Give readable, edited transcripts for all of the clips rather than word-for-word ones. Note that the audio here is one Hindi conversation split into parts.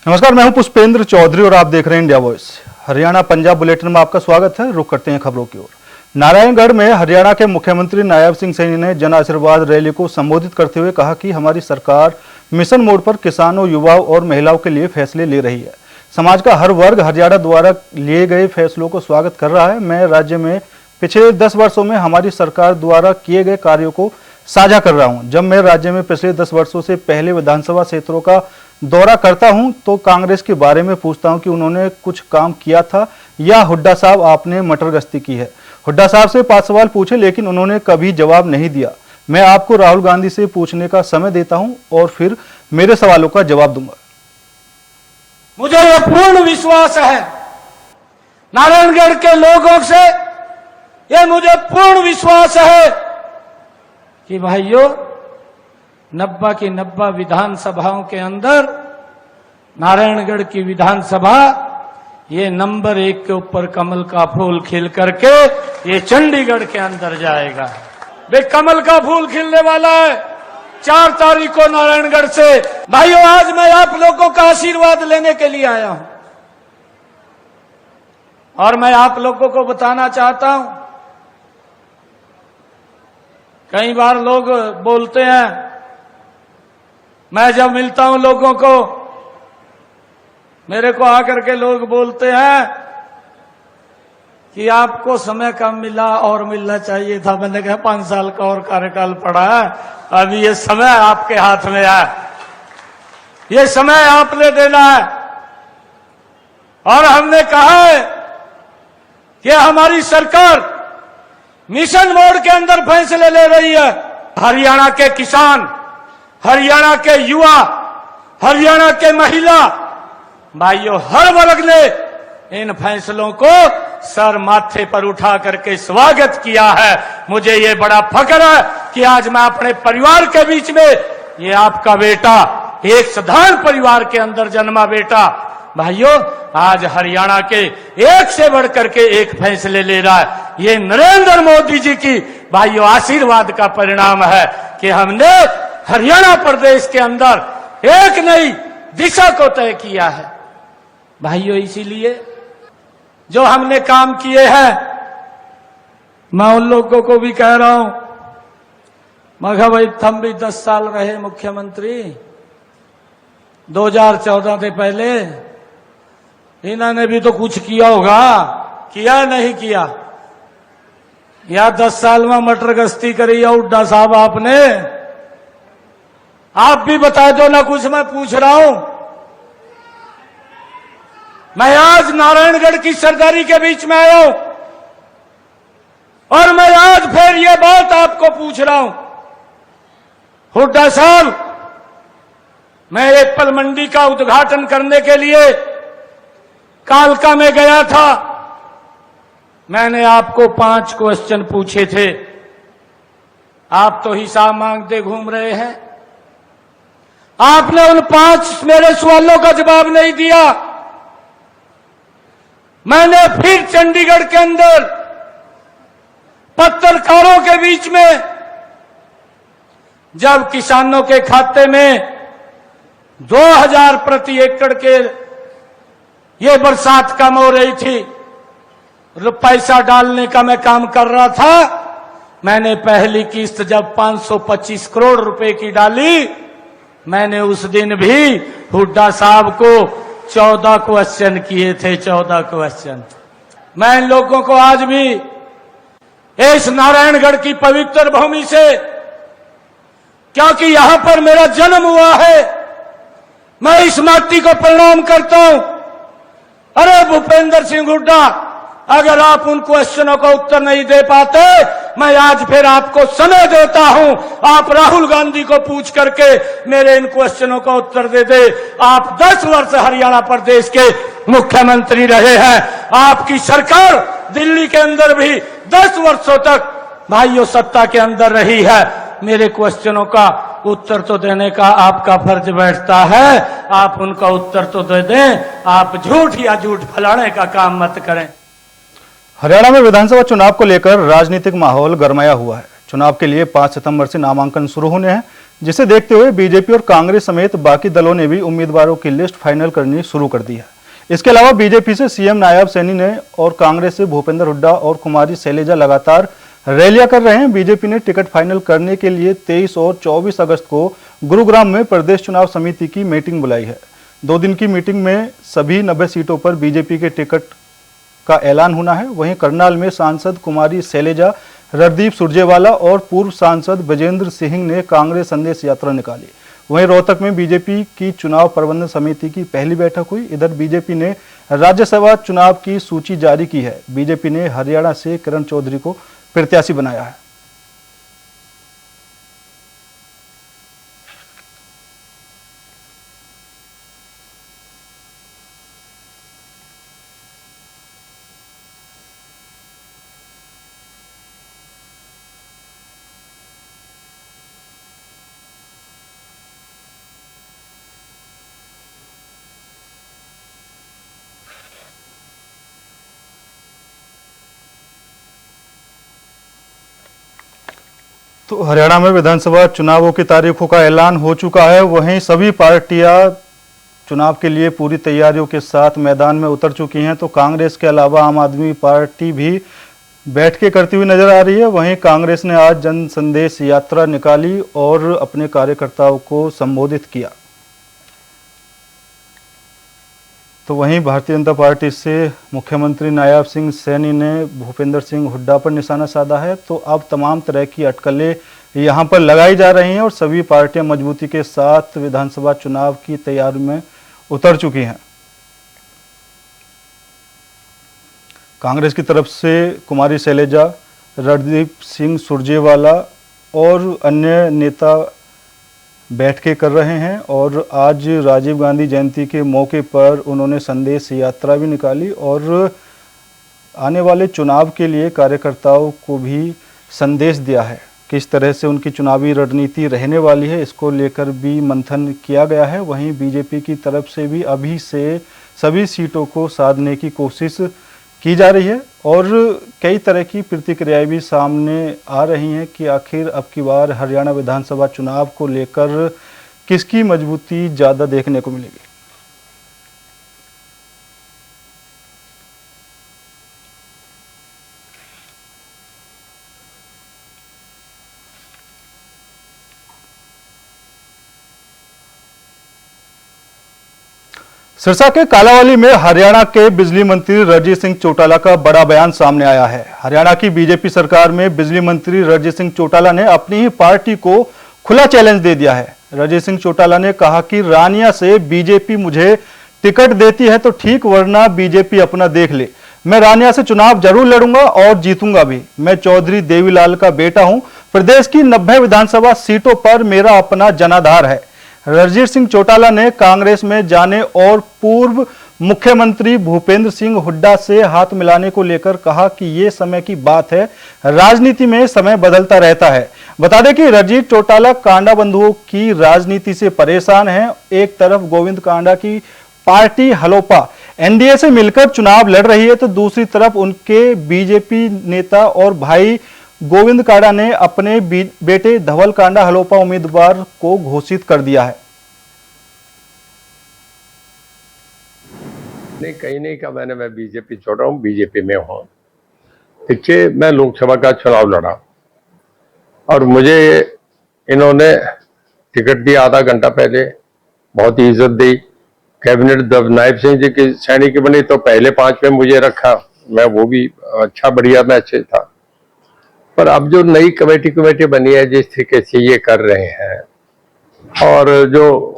नमस्कार, मैं हूं पुष्पेंद्र चौधरी और आप देख रहे हैं India voice. Haryana Punjab bulletin में आपका स्वागत है। रुक करते हैं खबरों की ओर। नारायणगढ़ में हरियाणा के मुख्यमंत्री नायब सिंह सैनी ने जन आशीर्वाद रैली को संबोधित करते हुए कहा कि हमारी सरकार मिशन मोड पर किसानों, युवाओं और महिलाओं के लिए फैसले ले रही है। समाज का हर वर्ग हरियाणा द्वारा लिए गए फैसलों को स्वागत कर रहा है। मैं राज्य में पिछले 10 वर्षों में हमारी सरकार द्वारा किए गए कार्यों को साझा कर रहा हूं। जब मैं राज्य में पिछले 10 वर्षों से पहले विधानसभा क्षेत्रों का दौरा करता हूं तो कांग्रेस के बारे में पूछता हूं कि उन्होंने कुछ काम किया था या हुड्डा साहब आपने मटरगश्ती की है। हुड्डा साहब से 5 सवाल पूछे लेकिन उन्होंने कभी जवाब नहीं दिया। मैं आपको राहुल गांधी से पूछने का समय देता हूं और फिर मेरे सवालों का जवाब दूंगा। मुझे यह पूर्ण विश्वास है नारायणगढ़ के लोगों से, यह मुझे पूर्ण विश्वास है कि भाइयों 90 की 90 विधानसभाओं के अंदर नारायणगढ़ की विधानसभा ये नंबर 1 के ऊपर कमल का फूल खिल करके ये चंडीगढ़ के अंदर जाएगा। वे कमल का फूल खिलने वाला है 4 तारीख को नारायणगढ़ से। भाइयों, आज मैं आप लोगों का आशीर्वाद लेने के लिए आया हूं और मैं आप लोगों को बताना चाहता हूं, कई बार लोग बोलते हैं, मैं जब मिलता हूं लोगों को, मेरे को आकर के लोग बोलते हैं कि आपको समय कम मिला और मिलना चाहिए था। मैंने कहा 5 साल का और कार्यकाल पड़ा है, अभी ये समय आपके हाथ में है, ये समय आपने देना है। और हमने कहा है कि हमारी सरकार मिशन मोड के अंदर फैसले ले रही है। हरियाणा के किसान, हरियाणा के युवा, हरियाणा के महिला भाइयों, हर वर्ग ने इन फैसलों को सर माथे पर उठा करके स्वागत किया है। मुझे ये बड़ा फख्र है कि आज मैं अपने परिवार के बीच में, ये आपका बेटा एक साधारण परिवार के अंदर जन्मा बेटा, भाइयों आज हरियाणा के एक से बढ़कर के एक फैसले ले रहा है। ये नरेंद्र मोदी जी की भाइयों आशीर्वाद का परिणाम है कि हमने हरियाणा प्रदेश के अंदर एक नई दिशा को तय किया है। भाइयों, इसीलिए जो हमने काम किए हैं, मैं उन लोगों को भी कह रहा हूं, मगर भाई तुम भी 10 साल रहे मुख्यमंत्री, 2014 से पहले इन्होंने भी तो कुछ किया होगा, किया नहीं किया? या 10 साल में मटरगश्ती करी या हुड्डा साहब आपने? आप भी बता दो ना, कुछ मैं पूछ रहा हूं। मैं आज नारायणगढ़ की सरदारी के बीच में आया हूं और मैं आज फिर ये बात आपको पूछ रहा हूं, हुड्डा साहब, मैं एप्पल मंडी का उद्घाटन करने के लिए कालका में गया था। मैंने आपको 5 क्वेश्चन पूछे थे, आप तो हिसाब मांगते घूम रहे हैं। आपने उन 5 मेरे सवालों का जवाब नहीं दिया। मैंने फिर चंडीगढ़ के अंदर पत्रकारों के बीच में, जब किसानों के खाते में 2000 प्रति एकड़ के ये बरसात कम हो रही थी, पैसा डालने का मैं काम कर रहा था। मैंने पहली किस्त जब 525 करोड़ रुपए की डाली, मैंने उस दिन भी हुड्डा साहब को 14 क्वेश्चन किए थे, 14 क्वेश्चन। मैं इन लोगों को आज भी इस नारायणगढ़ की पवित्र भूमि से, क्योंकि यहां पर मेरा जन्म हुआ है, मैं इस माटी को प्रणाम करता हूं। अरे भूपेंद्र सिंह हुड्डा, अगर आप उन क्वेश्चनों का उत्तर नहीं दे पाते, मैं आज फिर आपको समय देता हूं, आप राहुल गांधी को पूछ करके मेरे इन क्वेश्चनों का उत्तर दे दे। आप 10 वर्ष हरियाणा प्रदेश के मुख्यमंत्री रहे हैं, आपकी सरकार दिल्ली के अंदर भी 10 वर्षों तक भाइयों सत्ता के अंदर रही है। मेरे क्वेश्चनों का उत्तर तो देने का आपका फर्ज बैठता है, आप उनका उत्तर तो दे दें, आप झूठ या झूठ फैलाने का काम मत करें। हरियाणा में विधानसभा चुनाव को लेकर राजनीतिक माहौल गरमाया हुआ है। चुनाव के लिए 5 सितंबर से नामांकन शुरू होने हैं। जिसे देखते हुए बीजेपी और कांग्रेस समेत बाकी दलों ने भी उम्मीदवारों की लिस्ट फाइनल करनी शुरू कर दी है। इसके अलावा बीजेपी से सीएम नायब सैनी ने और कांग्रेस से भूपेंद्र हुड्डा और कुमारी शैलजा लगातार रैलियां कर रहे हैं। बीजेपी ने टिकट फाइनल करने के लिए 23 और 24 अगस्त को गुरुग्राम में प्रदेश चुनाव समिति की मीटिंग बुलाई है। 2 दिन की मीटिंग में सभी 90 सीटों पर बीजेपी के टिकट का ऐलान होना है। वहीं करनाल में सांसद कुमारी शैलजा, रणदीप सुरजेवाला और पूर्व सांसद बजेंद्र सिंह ने कांग्रेस संदेश यात्रा निकाली। वहीं रोहतक में बीजेपी की चुनाव प्रबंधन समिति की पहली बैठक हुई। इधर बीजेपी ने राज्यसभा चुनाव की सूची जारी की है। बीजेपी ने हरियाणा से किरण चौधरी को प्रत्याशी बनाया है। तो हरियाणा में विधानसभा चुनावों की तारीखों का ऐलान हो चुका है। वहीं सभी पार्टियां चुनाव के लिए पूरी तैयारियों के साथ मैदान में उतर चुकी हैं। तो कांग्रेस के अलावा आम आदमी पार्टी भी बैठकें करती हुई नजर आ रही है। वहीं कांग्रेस ने आज जन संदेश यात्रा निकाली और अपने कार्यकर्ताओं को संबोधित किया। तो वहीं भारतीय जनता पार्टी से मुख्यमंत्री नायब सिंह सैनी ने भूपेंद्र सिंह हुड्डा पर निशाना साधा है। तो अब तमाम तरह की अटकलें यहां पर लगाई जा रही हैं और सभी पार्टियां मजबूती के साथ विधानसभा चुनाव की तैयारी में उतर चुकी हैं। कांग्रेस की तरफ से कुमारी शैलजा, रणदीप सिंह सुरजेवाला और अन्य नेता बैठकें कर रहे हैं और आज राजीव गांधी जयंती के मौके पर उन्होंने संदेश यात्रा भी निकाली और आने वाले चुनाव के लिए कार्यकर्ताओं को भी संदेश दिया है। किस तरह से उनकी चुनावी रणनीति रहने वाली है, इसको लेकर भी मंथन किया गया है। वहीं बीजेपी की तरफ से भी अभी से सभी सीटों को साधने की कोशिश की जा रही है और कई तरह की प्रतिक्रियाएं भी सामने आ रही हैं कि आखिर अब की बार हरियाणा विधानसभा चुनाव को लेकर किसकी मजबूती ज़्यादा देखने को मिलेगी। सिरसा के कालावाली में हरियाणा के बिजली मंत्री रणजीत सिंह चौटाला का बड़ा बयान सामने आया है। हरियाणा की बीजेपी सरकार में बिजली मंत्री रणजीत सिंह चौटाला ने अपनी ही पार्टी को खुला चैलेंज दे दिया है। रणजीत सिंह चौटाला ने कहा कि रानिया से बीजेपी मुझे टिकट देती है तो ठीक, वरना बीजेपी अपना देख ले। मैं रानिया से चुनाव जरूर लड़ूंगा और जीतूंगा भी। मैं चौधरी देवीलाल का बेटा हूं। प्रदेश की 90 विधानसभा सीटों पर मेरा अपना जनाधार है। रणजीत सिंह चौटाला ने कांग्रेस में जाने और पूर्व मुख्यमंत्री भूपेंद्र सिंह हुड्डा से हाथ मिलाने को लेकर कहा कि ये समय की बात है, राजनीति में समय बदलता रहता है। बता दें कि रणजीत चौटाला कांडा बंधुओं की राजनीति से परेशान हैं। एक तरफ गोविंद कांडा की पार्टी हलोपा एनडीए से मिलकर चुनाव लड़ रही है तो दूसरी तरफ उनके बीजेपी नेता और भाई गोविंद कांडा ने अपने बेटे धवल कांडा हलोपा उम्मीदवार को घोषित कर दिया है। नहीं, कहीं नहीं कहा मैंने मैं बीजेपी छोड़ रहा हूँ, बीजेपी में हूँ। देखिए, मैं लोकसभा का चुनाव लड़ा और मुझे इन्होंने टिकट दिया आधा घंटा पहले, बहुत ही इज्जत दी। कैबिनेट जब नायब सिंह जी की सैनिक बनी तो पहले 5 में मुझे रखा, मैं वो भी अच्छा बढ़िया मैं अच्छे था। पर अब जो नई कमेटी बनी है, जिस तरीके से ये कर रहे हैं और जो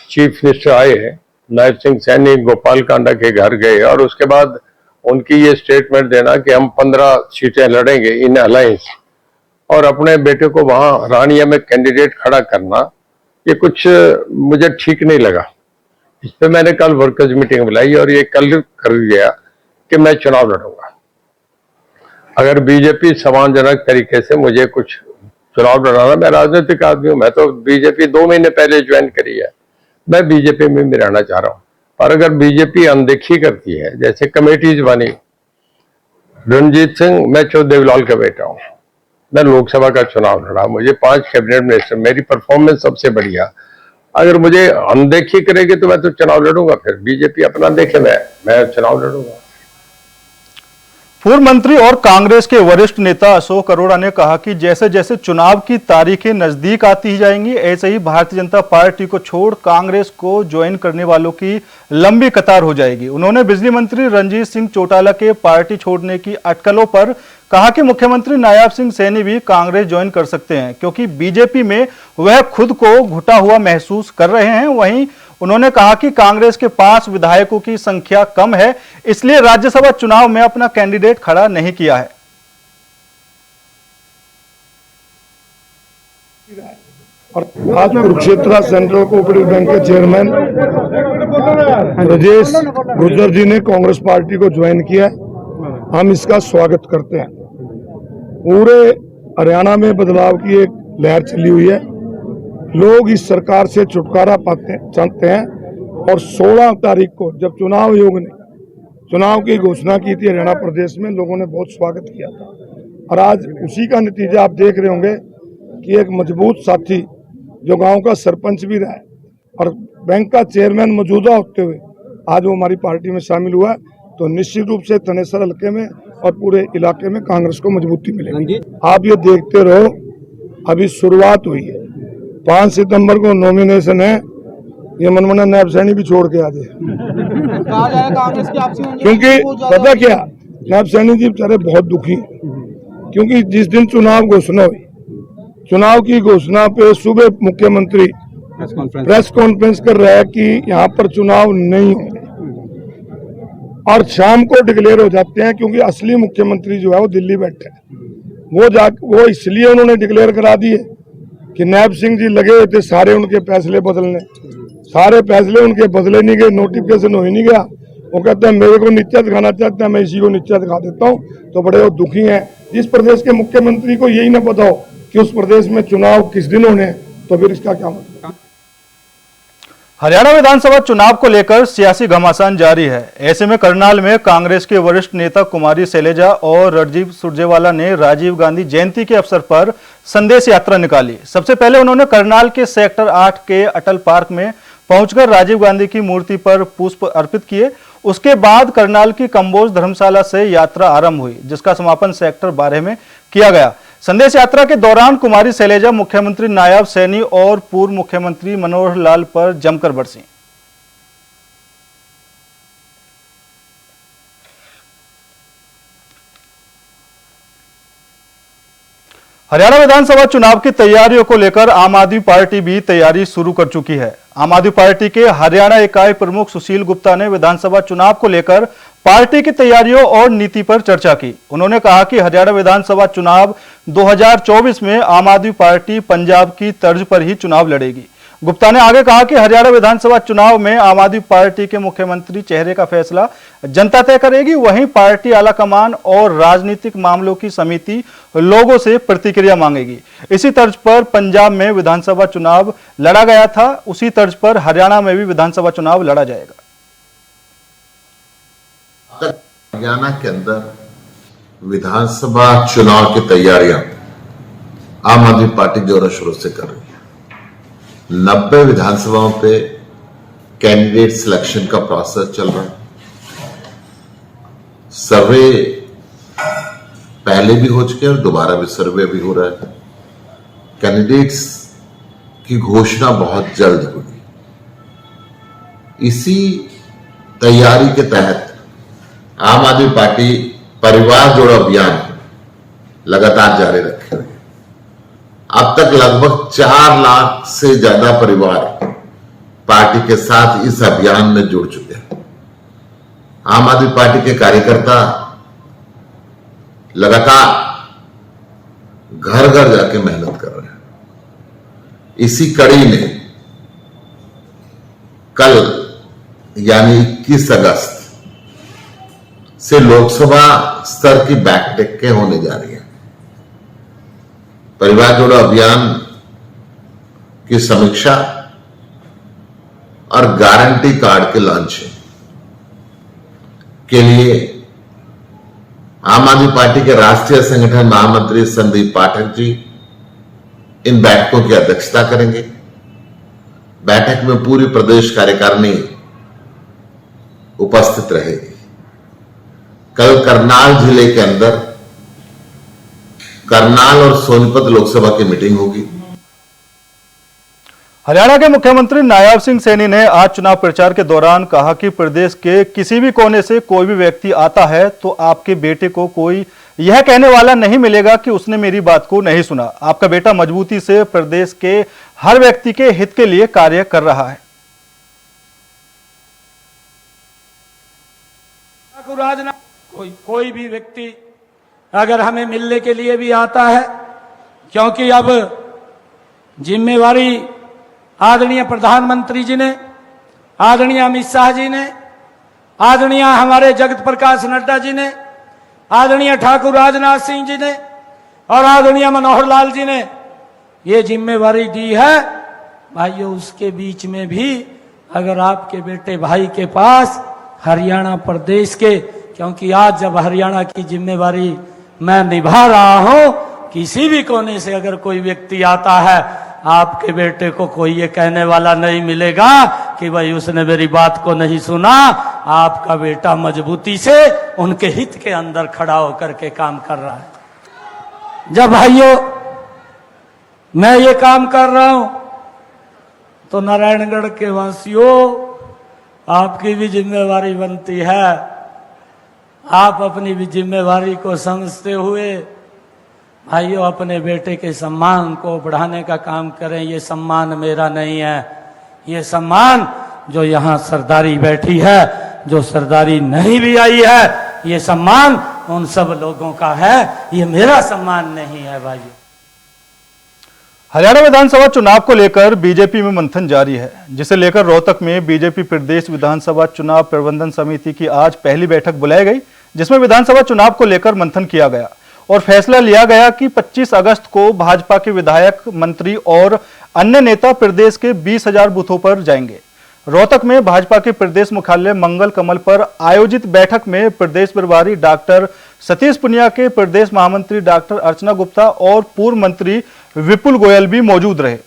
चीफ मिनिस्टर आए हैं नायब सिंह सैनी गोपाल कांडा के घर गए और उसके बाद उनकी ये स्टेटमेंट देना कि हम 15 सीटें लड़ेंगे इन अलायंस और अपने बेटे को वहां रानिया में कैंडिडेट खड़ा करना, ये कुछ मुझे ठीक नहीं लगा। इस पे मैंने कल वर्कर्स मीटिंग बुलाई और ये कल कर दिया कि मैं चुनाव लड़ूंगा। अगर बीजेपी सम्मानजनक तरीके से मुझे कुछ चुनाव लड़ाना, मैं राजनीतिक आदमी हूं, मैं तो बीजेपी 2 महीने पहले ज्वाइन करी है, मैं बीजेपी में भी रहना चाह रहा हूं। और अगर बीजेपी अनदेखी करती है, जैसे कमेटीज बनी, रणजीत सिंह, मैं चौधरी देवीलाल का बेटा हूं, मैं लोकसभा का चुनाव लड़ा, मुझे 5 कैबिनेट मिनिस्टर, मेरी परफॉर्मेंस सबसे बढ़िया। अगर मुझे अनदेखी करेगी तो मैं तो चुनाव लड़ूंगा, फिर बीजेपी अपना देखे, मैं चुनाव लड़ूंगा। पूर्व मंत्री और कांग्रेस के वरिष्ठ नेता अशोक अरोड़ा ने कहा कि जैसे जैसे चुनाव की तारीखें नजदीक आती ही जाएंगी, ऐसे ही भारतीय जनता पार्टी को छोड़ कांग्रेस को ज्वाइन करने वालों की लंबी कतार हो जाएगी। उन्होंने बिजली मंत्री रणजीत सिंह चौटाला के पार्टी छोड़ने की अटकलों पर कहा कि मुख्यमंत्री नायब सिंह सैनी भी कांग्रेस ज्वाइन कर सकते हैं, क्योंकि बीजेपी में वह खुद को घुटा हुआ महसूस कर रहे हैं। वहीं उन्होंने कहा कि कांग्रेस के 5 विधायकों की संख्या कम है, इसलिए राज्यसभा चुनाव में अपना कैंडिडेट खड़ा नहीं किया है। और आज कुरुक्षेत्र सेंट्रल कोऑपरेटिव बैंक के चेयरमैन राजेश गुर्जर जी ने कांग्रेस पार्टी को ज्वाइन किया है। हम इसका स्वागत करते हैं। पूरे हरियाणा में बदलाव की एक लहर चली हुई है। लोग इस सरकार से छुटकारा चाहते हैं और 16 तारीख को जब चुनाव आयोग ने चुनाव की घोषणा की थी हरियाणा प्रदेश में, लोगों ने बहुत स्वागत किया था और आज उसी का नतीजा आप देख रहे होंगे कि एक मजबूत साथी जो गांव का सरपंच भी रहा है और बैंक का चेयरमैन मौजूदा होते हुए आज वो हमारी पार्टी में शामिल हुआ है, तो निश्चित रूप से थनेसर हल्के में और पूरे इलाके में कांग्रेस को मजबूती मिलेगी। आप ये देखते रहो, अभी शुरुआत हुई है। 5 सितंबर को नॉमिनेशन है, ये मनमोहन नायब सैनी भी छोड़ के आ जाए क्योंकि पता क्या, नायब सैनी जी बेचारे बहुत दुखी, क्योंकि जिस दिन चुनाव घोषणा हुई, चुनाव की घोषणा पे सुबह मुख्यमंत्री प्रेस कॉन्फ्रेंस कर रहा है कि यहाँ पर चुनाव नहीं होंगे और शाम को डिक्लेयर हो जाते हैं, क्योंकि असली मुख्यमंत्री जो है वो दिल्ली बैठे हैं। वो इसलिए उन्होंने डिक्लेयर करा दिए कि नायब सिंह जी लगे हुए थे सारे उनके फैसले बदलने, सारे फैसले उनके बदले नहीं गए, नोटिफिकेशन हो ही नहीं गया। वो कहते हैं मेरे को नीचा दिखाना चाहते हैं, मैं इसी को नीचा दिखा देता हूँ, तो बड़े वो दुखी हैं। जिस प्रदेश के मुख्यमंत्री को यही ना पता हो कि उस प्रदेश में चुनाव किस दिन होने हैं, तो फिर इसका क्या मतलब। हरियाणा विधानसभा चुनाव को लेकर सियासी घमासान जारी है। ऐसे में करनाल में कांग्रेस के वरिष्ठ नेता कुमारी शैलेजा और रणदीप सुरजेवाला ने राजीव गांधी जयंती के अवसर पर संदेश यात्रा निकाली। सबसे पहले उन्होंने करनाल के सेक्टर 8 के अटल पार्क में पहुंचकर राजीव गांधी की मूर्ति पर पुष्प अर्पित किए। उसके बाद करनाल की कंबोज धर्मशाला से यात्रा आरंभ हुई, जिसका समापन सेक्टर 12 में किया गया। संदेश यात्रा के दौरान कुमारी शैलेजा मुख्यमंत्री नायब सैनी और पूर्व मुख्यमंत्री मनोहर लाल पर जमकर बरसीं। हरियाणा विधानसभा चुनाव की तैयारियों को लेकर आम आदमी पार्टी भी तैयारी शुरू कर चुकी है। आम आदमी पार्टी के हरियाणा इकाई प्रमुख सुशील गुप्ता ने विधानसभा चुनाव को लेकर पार्टी की तैयारियों और नीति पर चर्चा की। उन्होंने कहा कि हरियाणा विधानसभा चुनाव 2024 में आम आदमी पार्टी पंजाब की तर्ज पर ही चुनाव लड़ेगी। गुप्ता ने आगे कहा कि हरियाणा विधानसभा चुनाव में आम आदमी पार्टी के मुख्यमंत्री चेहरे का फैसला जनता तय करेगी। वहीं पार्टी आलाकमान और राजनीतिक मामलों की समिति लोगों से प्रतिक्रिया मांगेगी। इसी तर्ज पर पंजाब में विधानसभा चुनाव लड़ा गया था, उसी तर्ज पर हरियाणा में भी विधानसभा चुनाव लड़ा जाएगा। हरियाणा के अंदर विधानसभा चुनाव की तैयारियां आम आदमी पार्टी जोरों शोरों से कर रही है। 90 विधानसभाओं पे कैंडिडेट सिलेक्शन का प्रोसेस चल रहा है। सर्वे पहले भी हो चुके और दोबारा भी सर्वे भी हो रहा है। कैंडिडेट्स की घोषणा बहुत जल्द होगी। इसी तैयारी के तहत आम आदमी पार्टी परिवार जोड़ो अभियान लगातार जारी रखे हुए। अब तक लगभग 4 लाख से ज्यादा परिवार पार्टी के साथ इस अभियान में जुड़ चुके हैं। आम आदमी पार्टी के कार्यकर्ता लगातार घर घर जाके मेहनत कर रहे हैं। इसी कड़ी में कल यानी 21 अगस्त से लोकसभा स्तर की बैठकें होने जा रही हैं। परिवार जोड़ो अभियान की समीक्षा और गारंटी कार्ड के लॉन्च के लिए आम आदमी पार्टी के राष्ट्रीय संगठन महामंत्री संदीप पाठक जी इन बैठकों की अध्यक्षता करेंगे। बैठक में पूरी प्रदेश कार्यकारिणी उपस्थित रहेगी। कल करनाल जिले के अंदर करनाल और सोनीपत लोकसभा की मीटिंग होगी। हरियाणा के मुख्यमंत्री नायब सिंह सैनी ने आज चुनाव प्रचार के दौरान कहा कि प्रदेश के किसी भी कोने से कोई भी व्यक्ति आता है तो आपके बेटे को कोई यह कहने वाला नहीं मिलेगा कि उसने मेरी बात को नहीं सुना। आपका बेटा मजबूती से प्रदेश के हर व्यक्ति के हित के लिए कार्य कर रहा है। कोई भी व्यक्ति अगर हमें मिलने के लिए भी आता है, क्योंकि अब जिम्मेवारी आदरणीय प्रधानमंत्री जी ने, आदरणीय अमित शाह जी ने, आदरणीय हमारे जगत प्रकाश नड्डा जी ने, आदरणीय ठाकुर राजनाथ सिंह जी ने और आदरणीय मनोहर लाल जी ने ये जिम्मेवारी दी है। भाइयों, उसके बीच में भी अगर आपके बेटे भाई के पास हरियाणा प्रदेश के, क्योंकि आज जब हरियाणा की जिम्मेवारी मैं निभा रहा हूं, किसी भी कोने से अगर कोई व्यक्ति आता है, आपके बेटे को कोई ये कहने वाला नहीं मिलेगा कि भाई उसने मेरी बात को नहीं सुना। आपका बेटा मजबूती से उनके हित के अंदर खड़ा होकर के काम कर रहा है। जब भाइयों मैं ये काम कर रहा हूं तो नारायणगढ़ के वासियों, आपकी भी जिम्मेवारी बनती है। आप अपनी भी जिम्मेवारी को समझते हुए भाइयों अपने बेटे के सम्मान को बढ़ाने का काम करें। ये सम्मान मेरा नहीं है, ये सम्मान जो यहाँ सरदारी बैठी है, जो सरदारी नहीं भी आई है, ये सम्मान उन सब लोगों का है, ये मेरा सम्मान नहीं है। भाइयों, हरियाणा विधानसभा चुनाव को लेकर बीजेपी में मंथन जारी है, जिसे लेकर रोहतक में बीजेपी प्रदेश विधानसभा चुनाव प्रबंधन समिति की आज पहली बैठक बुलाई गई, जिसमें विधानसभा चुनाव को लेकर मंथन किया गया और फैसला लिया गया कि 25 अगस्त को भाजपा के विधायक, मंत्री और अन्य नेता प्रदेश के 20,000 बूथों पर जाएंगे। रोहतक में भाजपा के प्रदेश मुख्यालय मंगल कमल पर आयोजित बैठक में प्रदेश प्रभारी डॉक्टर सतीश पुनिया के प्रदेश महामंत्री डॉक्टर अर्चना गुप्ता और पूर्व मंत्री विपुल गोयल भी मौजूद रहे।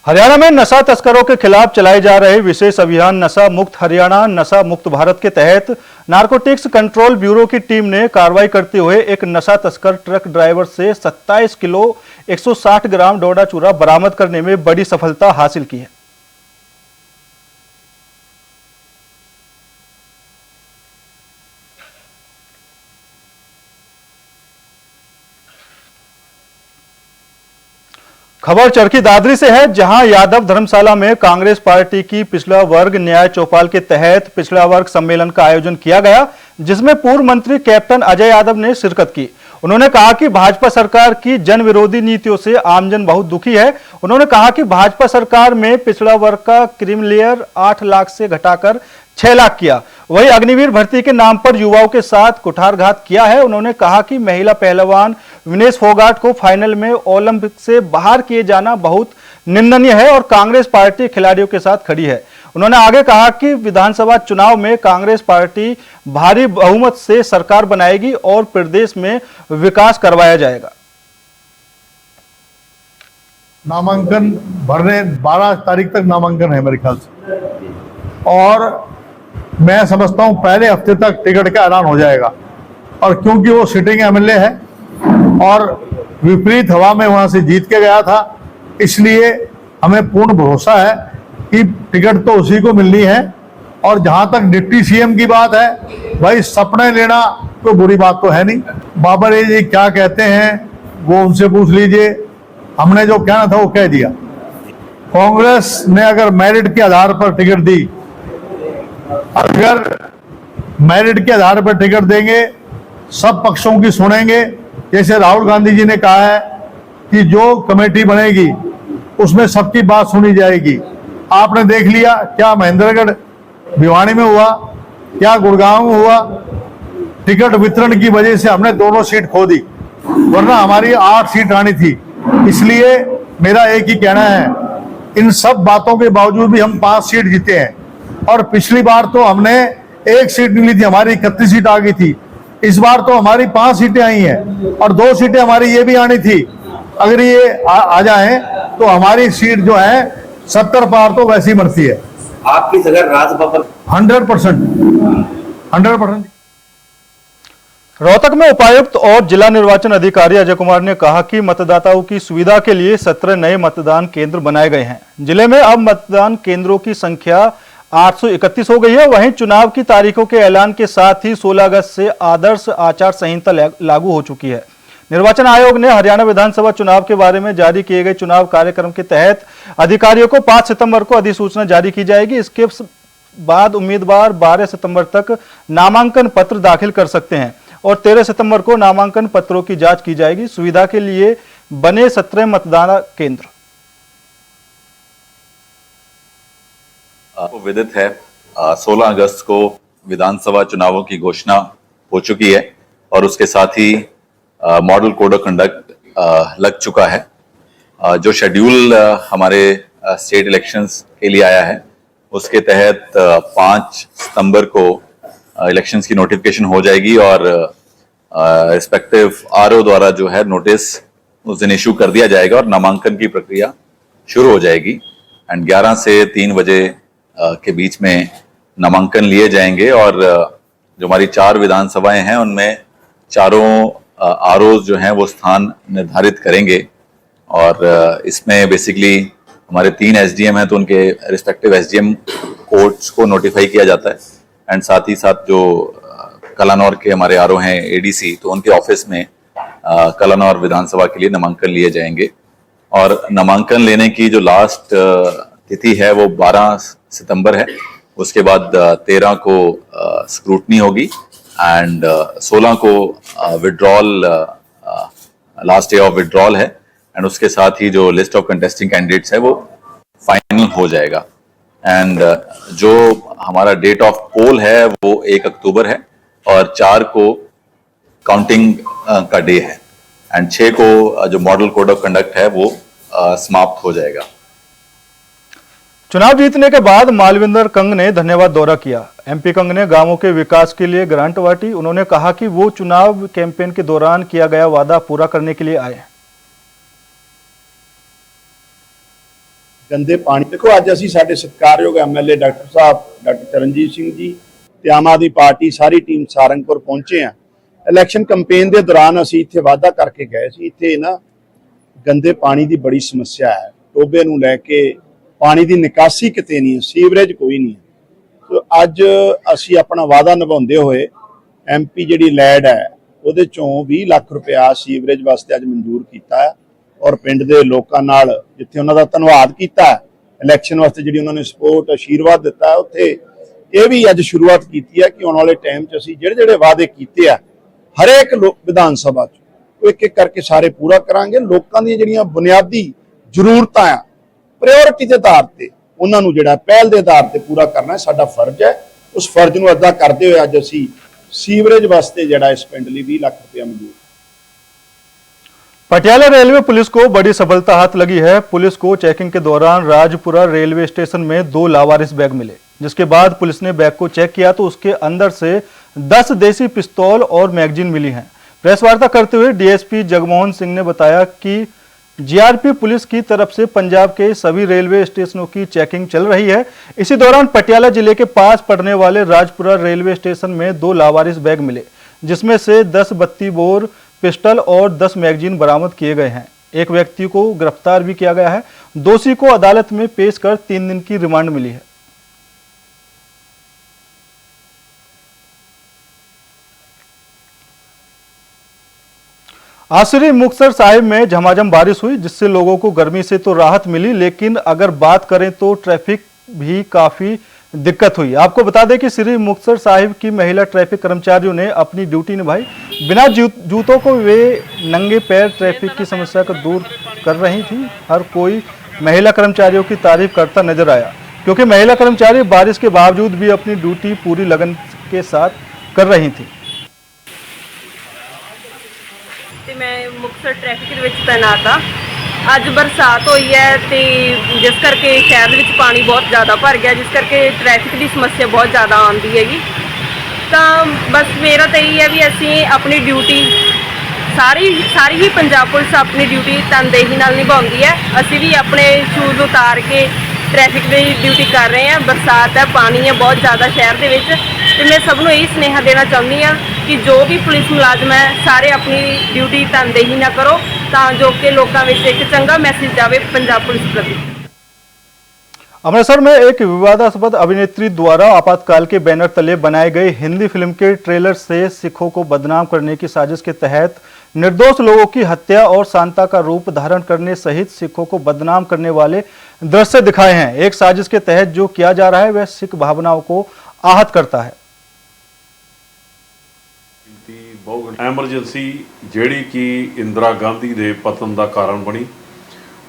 हरियाणा में नशा तस्करों के खिलाफ चलाए जा रहे विशेष अभियान नशा मुक्त हरियाणा, नशा मुक्त भारत के तहत नारकोटिक्स कंट्रोल ब्यूरो की टीम ने कार्रवाई करते हुए एक नशा तस्कर ट्रक ड्राइवर से 27 किलो 160 ग्राम डोडा चूरा बरामद करने में बड़ी सफलता हासिल की है। खबर चरखी दादरी से है, जहां यादव धर्मशाला में कांग्रेस पार्टी की पिछड़ा वर्ग न्याय चौपाल के तहत पिछड़ा वर्ग सम्मेलन का आयोजन किया गया, जिसमें पूर्व मंत्री कैप्टन अजय यादव ने शिरकत की। उन्होंने कहा कि भाजपा सरकार की जन विरोधी नीतियों से आमजन बहुत दुखी है। उन्होंने कहा कि भाजपा सरकार में पिछड़ा वर्ग का क्रीमिलेयर 8 लाख से घटाकर 6 लाख किया, वही अग्निवीर भर्ती के नाम पर युवाओं के साथ कुठारघात किया है। उन्होंने कहा कि महिला पहलवान विनेश फोगाट को फाइनल में ओलंपिक से बाहर किए जाना बहुत निंदनीय है और कांग्रेस पार्टी खिलाड़ियों के साथ खड़ी है। उन्होंने आगे कहा कि विधानसभा चुनाव में कांग्रेस पार्टी भारी बहुमत से सरकार बनाएगी और प्रदेश में विकास करवाया जाएगा। नामांकन भरने 12 तारीख तक नामांकन है मेरे ख्याल से, और मैं समझता हूं पहले हफ्ते तक टिकट का ऐलान हो जाएगा। और क्योंकि वो सिटिंग एमएलए है और विपरीत हवा में वहां से जीत के गया था, इसलिए हमें पूर्ण भरोसा है कि टिकट तो उसी को मिलनी है। और जहां तक डिप्टी सीएम की बात है, भाई सपने लेना तो बुरी बात तो है नहीं। बाबर जी क्या कहते हैं वो उनसे पूछ लीजिए, हमने जो कहना था वो कह दिया। कांग्रेस ने अगर मेरिट के आधार पर टिकट दी, अगर मेरिट के आधार पर टिकट देंगे, सब पक्षों की सुनेंगे। जैसे राहुल गांधी जी ने कहा है कि जो कमेटी बनेगी उसमें सबकी बात सुनी जाएगी। आपने देख लिया क्या महेंद्रगढ़ भिवानी में हुआ, क्या गुड़गांव में हुआ, टिकट वितरण की वजह से हमने दोनों सीट खो दी, वरना हमारी 8 सीट आनी थी। इसलिए मेरा एक ही कहना है, इन सब बातों के बावजूद भी हम 5 सीट जीते हैं। और पिछली बार तो हमने 1 सीट मिली थी, हमारी 31 सीट आ गई थी। इस बार तो हमारी 5 सीटें आई हैं और 2 सीटें हमारी ये भी आनी थी। अगर ये आ जाए तो हमारी सीट जो है 70 पार तो वैसी बढ़ती है। आपकी जगह राजभवन 100%। रोहतक में उपायुक्त और जिला निर्वाचन अधिकारी अजय कुमार ने कहा कि मतदाताओं की सुविधा के लिए 17 नए मतदान केंद्र बनाए गए हैं। जिले में अब मतदान केंद्रों की संख्या 831 हो गई है। वहीं चुनाव की तारीखों के ऐलान के साथ ही 16 अगस्त से आदर्श आचार संहिता लागू हो चुकी है। निर्वाचन आयोग ने हरियाणा विधानसभा चुनाव के बारे में जारी किए गए चुनाव कार्यक्रम के तहत अधिकारियों को 5 सितंबर को अधिसूचना जारी की जाएगी। इसके बाद उम्मीदवार 12 सितंबर तक नामांकन पत्र दाखिल कर सकते हैं और 13 सितंबर को नामांकन पत्रों की जांच की जाएगी। सुविधा के लिए बने 17 मतदान केंद्र। आपको विदित है 16 अगस्त को विधानसभा चुनावों की घोषणा हो चुकी है और उसके साथ ही मॉडल कोड ऑफ कंडक्ट लग चुका है। जो शेड्यूल हमारे स्टेट इलेक्शंस के लिए आया है उसके तहत 5 सितंबर को इलेक्शंस की नोटिफिकेशन हो जाएगी और रिस्पेक्टिव आरओ द्वारा जो है नोटिस उस दिन इशू कर दिया जाएगा और नामांकन की प्रक्रिया शुरू हो जाएगी। एंड 11 से 3 बजे के बीच में नामांकन लिए जाएंगे और जो हमारी 4 विधानसभाएं हैं उनमें चारों आरओ जो हैं वो स्थान निर्धारित करेंगे और इसमें बेसिकली हमारे 3 एसडीएम हैं तो उनके रिस्पेक्टिव एसडीएम कोर्ट्स को नोटिफाई किया जाता है। एंड साथ ही साथ जो कलानौर के हमारे आरओ हैं एडीसी, तो उनके ऑफिस में कलानौर विधानसभा के लिए नामांकन लिए जाएंगे और नामांकन लेने की जो लास्ट तिथि है वो 12 सितंबर है। उसके बाद 13 को स्क्रूटनी होगी एंड 16 को withdrawal, last day of withdrawal है एंड उसके साथ ही जो लिस्ट ऑफ कंटेस्टिंग कैंडिडेट्स है वो फाइनल हो जाएगा। एंड जो हमारा डेट ऑफ पोल है वो 1 अक्टूबर है और 4 को काउंटिंग का डे है एंड 6 को जो मॉडल कोड ऑफ कंडक्ट है वो समाप्त हो जाएगा। चुनाव जीतने के बाद मालविंदर कंग ने धन्यवाद दौरा किया। एमपी कंग ने गांवों के विकास के लिए ग्रांट बांटी। उन्होंने कहा कि वो चुनाव कैंपेन के दौरान किया गया वादा पूरा करने के लिए आए। गंदे पानी देखो, अज असी साडे सत्कारयोग एमएलए डॉक्टर साहब डॉक्टर चरणजीत सिंह जी ते आम आदमी पार्टी सारी टीम सारंगपुर पहुंचे हैं। इलैक्शन कैंपेन के दौरान असी इत्थे वादा करके गए सी। इत्थे ना गंदे पानी की बड़ी समस्या है। टोबे नूं लैके पानी की निकासी किते नहीं है, सीवरेज कोई नहीं है। तो अज असी अपना वादा निभाते हुए एमपी जिहड़ी लैड है उहदे चों 20 लाख रुपया सीवरेज वास्ते अज मंजूर किया है और पिंड दे लोकां नाल जिथे उन्हां दा धन्नवाद किया है, इलैक्शन वास्ते जिहड़ी उन्होंने सपोर्ट आशीर्वाद दिता है, उत्थे ये भी अज शुरुआत की है कि आने वाले टाइम च असीं जिहड़े वादे किए है हरेक विधान सभा च एक एक करके सारे पूरा करांगे। लोकां दी जिहड़ियां बुनियादी जरूरतां आ प्रायोरिटी के आधार पर उन्होंने जिहड़ा पहल के आधार पर पूरा करना साडा फर्ज है। उस फर्ज नूं अदा करते हुए अज असीं सीवरेज वास्ते जिहड़ा इस पिंड लई 20 लाख रुपया मंजूर। पटियाला रेलवे पुलिस को बड़ी सफलता हाथ लगी है। पुलिस को चेकिंग के दौरान राजपुरा रेलवे स्टेशन में 2 लावारिस बैग मिले, जिसके बाद पुलिस ने बैग को चेक किया तो उसके अंदर से 10 देसी पिस्तौल और मैगजीन मिली हैं। प्रेस वार्ता करते हुए डीएसपी जगमोहन सिंह ने बताया कि जीआरपी पुलिस की तरफ से पंजाब के सभी रेलवे स्टेशनों की चेकिंग चल रही है। इसी दौरान पटियाला जिले के पास पड़ने वाले राजपुरा रेलवे स्टेशन में 2 लावारिस बैग मिले, जिसमें से 10 32 बोर पिस्टल और 10 मैगजीन बरामद किए गए हैं। एक व्यक्ति को गिरफ्तार भी किया गया है। दोषी को अदालत में पेश कर 3 दिन की रिमांड मिली है। आज श्री मुक्तसर साहिब में झमाझम बारिश हुई, जिससे लोगों को गर्मी से तो राहत मिली, लेकिन अगर बात करें तो ट्रैफिक भी काफी दिक्कत हुई। आपको बता दें कि श्री मुक्तसर साहिब की महिला ट्रैफिक कर्मचारियों ने अपनी ड्यूटी निभाई। बिना जूतों को वे नंगे पैर ट्रैफिक की समस्या को दूर कर रही थी। हर कोई महिला कर्मचारियों की तारीफ करता नजर आया, क्योंकि महिला कर्मचारी बारिश के बावजूद भी अपनी ड्यूटी पूरी लगन के साथ कर रही थी। ਤੇ ਮੈਂ ਮੁਕਤਸਰ ਟ੍ਰੈਫਿਕ ਦੇ ਵਿੱਚ ਤੈਨਾਤ ਹਾਂ। ਅੱਜ ਬਰਸਾਤ ਹੋਈ ਹੈ ਤੇ ਜਿਸ ਕਰਕੇ ਸ਼ਹਿਰ ਦੇ ਵਿੱਚ ਪਾਣੀ ਬਹੁਤ ਜ਼ਿਆਦਾ ਭਰ ਗਿਆ, ਜਿਸ ਕਰਕੇ ਟ੍ਰੈਫਿਕ ਦੀ ਸਮੱਸਿਆ ਬਹੁਤ ਜ਼ਿਆਦਾ ਆਉਂਦੀ ਹੈਗੀ। ਤਾਂ ਬਸ ਮੇਰਾ ਤਾਂ ਇਹੀ ਹੈ ਵੀ ਅਸੀਂ ਆਪਣੀ ਡਿਊਟੀ ਸਾਰੀ ਹੀ ਪੰਜਾਬ ਪੁਲਿਸ ਆਪਣੀ ਡਿਊਟੀ ਤਨਦੇਹੀ ਨਾਲ ਨਿਭਾਉਂਦੀ ਹੈ। ਅਸੀਂ ਵੀ ਆਪਣੇ ਸ਼ੂਜ਼ ਉਤਾਰ ਕੇ ਟ੍ਰੈਫਿਕ ਦੀ ਡਿਊਟੀ ਕਰ ਰਹੇ ਹਾਂ। ਬਰਸਾਤ ਹੈ, ਪਾਣੀ ਹੈ ਬਹੁਤ ਜ਼ਿਆਦਾ ਸ਼ਹਿਰ ਦੇ ਵਿੱਚ, ਤੇ ਮੈਂ ਸਭ ਨੂੰ ਇਹੀ ਸੁਨੇਹਾ ਦੇਣਾ ਚਾਹੁੰਦੀ ਹਾਂ ਕਿ ਜੋ ਵੀ ਪੁਲਿਸ ਮੁਲਾਜ਼ਮ ਹੈ ਸਾਰੇ ਆਪਣੀ ਡਿਊਟੀ ਤਨਦੇਹੀ ਨਾ ਕਰੋ, ਤਾਂ ਜੋ ਕਿ ਲੋਕਾਂ ਵਿੱਚ ਇੱਕ ਚੰਗਾ ਮੈਸੇਜ ਜਾਵੇ ਪੰਜਾਬ ਪੁਲਿਸ प्रति। अमृतसर में एक विवादास्पद अभिनेत्री द्वारा आपातकाल के बैनर तले बनाए गए हिंदी फिल्म के ट्रेलर से सिखों को बदनाम करने की साजिश के तहत निर्दोष लोगों की हत्या और सांता का रूप धारण करने सहित सिखों को बदनाम करने वाले दृश्य दिखाए हैं। एक साजिश के तहत जो किया जा रहा है वह सिख भावनाओं को आहत करता है। ਐਮਰਜੈਂਸੀ ਜਿਹੜੀ ਕਿ ਇੰਦਰਾ ਗਾਂਧੀ ਦੇ ਪਤਨ ਦਾ ਕਾਰਨ ਬਣੀ,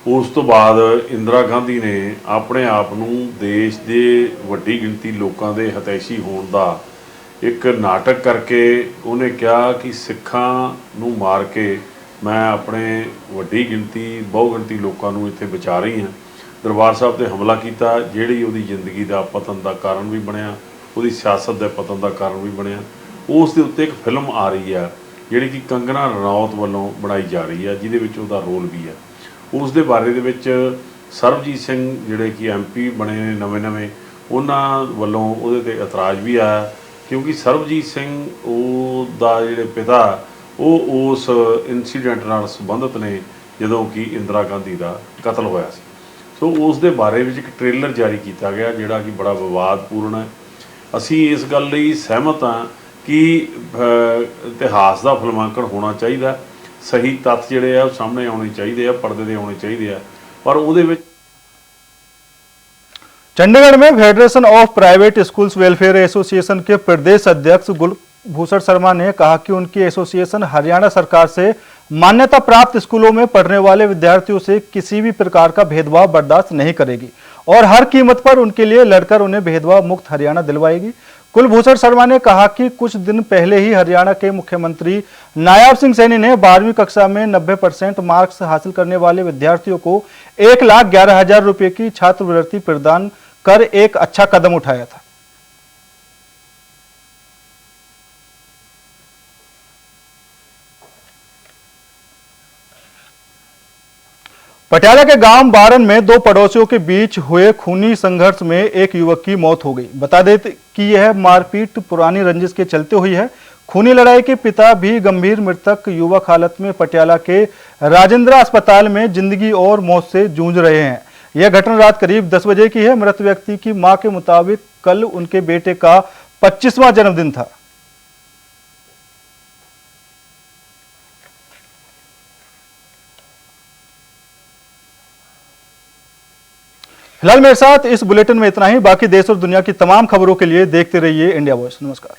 ਉਸ ਤੋਂ ਬਾਅਦ ਇੰਦਰਾ ਗਾਂਧੀ ਨੇ ਆਪਣੇ ਆਪ ਨੂੰ ਦੇਸ਼ ਦੇ ਵੱਡੀ ਗਿਣਤੀ ਲੋਕਾਂ ਦੇ ਹਿਤੈਸ਼ੀ ਹੋਣ ਦਾ ਇੱਕ ਨਾਟਕ ਕਰਕੇ ਉਹਨੇ ਕਿਹਾ ਕਿ ਸਿੱਖਾਂ ਨੂੰ ਮਾਰ ਕੇ ਮੈਂ ਆਪਣੇ ਵੱਡੀ ਗਿਣਤੀ ਬਹੁ ਗਿਣਤੀ ਲੋਕਾਂ ਨੂੰ ਇੱਥੇ ਬਚਾ ਰਹੀ ਹਾਂ। ਦਰਬਾਰ ਸਾਹਿਬ ਤੇ ਹਮਲਾ ਕੀਤਾ, ਜਿਹੜੀ ਉਹਦੀ ਜ਼ਿੰਦਗੀ ਦਾ ਪਤਨ ਦਾ ਕਾਰਨ ਵੀ ਬਣਿਆ, ਉਹਦੀ ਸਿਆਸਤ ਦੇ ਪਤਨ ਦਾ ਕਾਰਨ ਵੀ ਬਣਿਆ। ਉਸ ਦੇ ਉੱਤੇ ਇੱਕ ਫਿਲਮ ਆ ਰਹੀ ਆ ਜਿਹੜੀ ਕਿ ਕੰਗਨਾ ਰਣੌਤ ਵੱਲੋਂ ਬਣਾਈ ਜਾ ਰਹੀ ਆ, ਜਿਹਦੇ ਵਿੱਚ ਉਹਦਾ ਰੋਲ ਵੀ ਆ। ਉਸ ਦੇ ਬਾਰੇ ਦੇ ਵਿੱਚ ਸਰਬਜੀਤ ਸਿੰਘ ਜਿਹੜੇ ਕਿ MP ਬਣੇ ਨੇ ਨਵੇਂ ਉਹਨਾਂ ਵੱਲੋਂ ਉਹਦੇ ਤੇ ਇਤਰਾਜ਼ ਵੀ ਆਇਆ, ਕਿਉਂਕਿ ਸਰਬਜੀਤ ਸਿੰਘ ਉਹਦਾ ਜਿਹੜੇ ਪਿਤਾ ਉਹ ਉਸ ਇਨਸੀਡੈਂਟ ਨਾਲ ਸੰਬੰਧਿਤ ਨੇ ਜਦੋਂ ਕਿ ਇੰਦਰਾ ਗਾਂਧੀ ਦਾ ਕਤਲ ਹੋਇਆ ਸੀ। ਸੋ ਉਸ ਦੇ ਬਾਰੇ ਵਿੱਚ ਇੱਕ ਟ੍ਰੇਲਰ ਜਾਰੀ ਕੀਤਾ ਗਿਆ ਜਿਹੜਾ ਕਿ ਬੜਾ ਵਿਵਾਦਪੂਰਨ ਹੈ। ਅਸੀਂ ਇਸ ਗੱਲ ਲਈ ਸਹਿਮਤ ਹਾਂ ਕਿ ਇਤਿਹਾਸ ਦਾ ਫਿਲਮਾਂਕਣ ਹੋਣਾ ਚਾਹੀਦਾ, ਸਹੀ ਤੱਥ ਜਿਹੜੇ ਆ ਉਹ ਸਾਹਮਣੇ ਆਉਣੇ ਚਾਹੀਦੇ ਆ, ਪਰਦੇ ਤੇ ਆਉਣੇ ਚਾਹੀਦੇ ਆ, ਪਰ ਉਹਦੇ ਵਿੱਚ चंडीगढ़ में federation of private schools welfare association के प्रदेश अध्यक्ष कुलभूषण शर्मा ने कहा कि उनकी एसोसिएशन हरियाणा सरकार से मान्यता प्राप्त स्कूलों में पढ़ने वाले विद्यार्थियों से किसी भी प्रकार का भेदभाव बर्दाश्त नहीं करेगी और हर कीमत पर उनके लिए लड़कर उन्हें भेदभाव मुक्त हरियाणा दिलवाएगी। कुलभूषण शर्मा ने कहा कि कुछ दिन पहले ही हरियाणा के मुख्यमंत्री नायब सिंह सैनी ने 12वीं कक्षा में 90% मार्क्स हासिल करने वाले विद्यार्थियों को 1,11,000 रुपए की छात्रवृत्ति प्रदान कर एक अच्छा कदम उठाया था। पटियाला के गांव बारन में दो पड़ोसियों के बीच हुए खूनी संघर्ष में एक युवक की मौत हो गई। बता दें कि यह मारपीट पुरानी रंजिश के चलते हुई है। खूनी लड़ाई के पिता भी गंभीर मृतक युवक हालत में पटियाला के राजेंद्र अस्पताल में जिंदगी और मौत से जूझ रहे हैं। यह घटना रात करीब 10 बजे की है। मृत व्यक्ति की मां के मुताबिक कल उनके बेटे का 25वां जन्मदिन था। फिलहाल मेरे साथ इस बुलेटिन में इतना ही। बाकी देश और दुनिया की तमाम खबरों के लिए देखते रहिए इंडिया वॉइस। नमस्कार।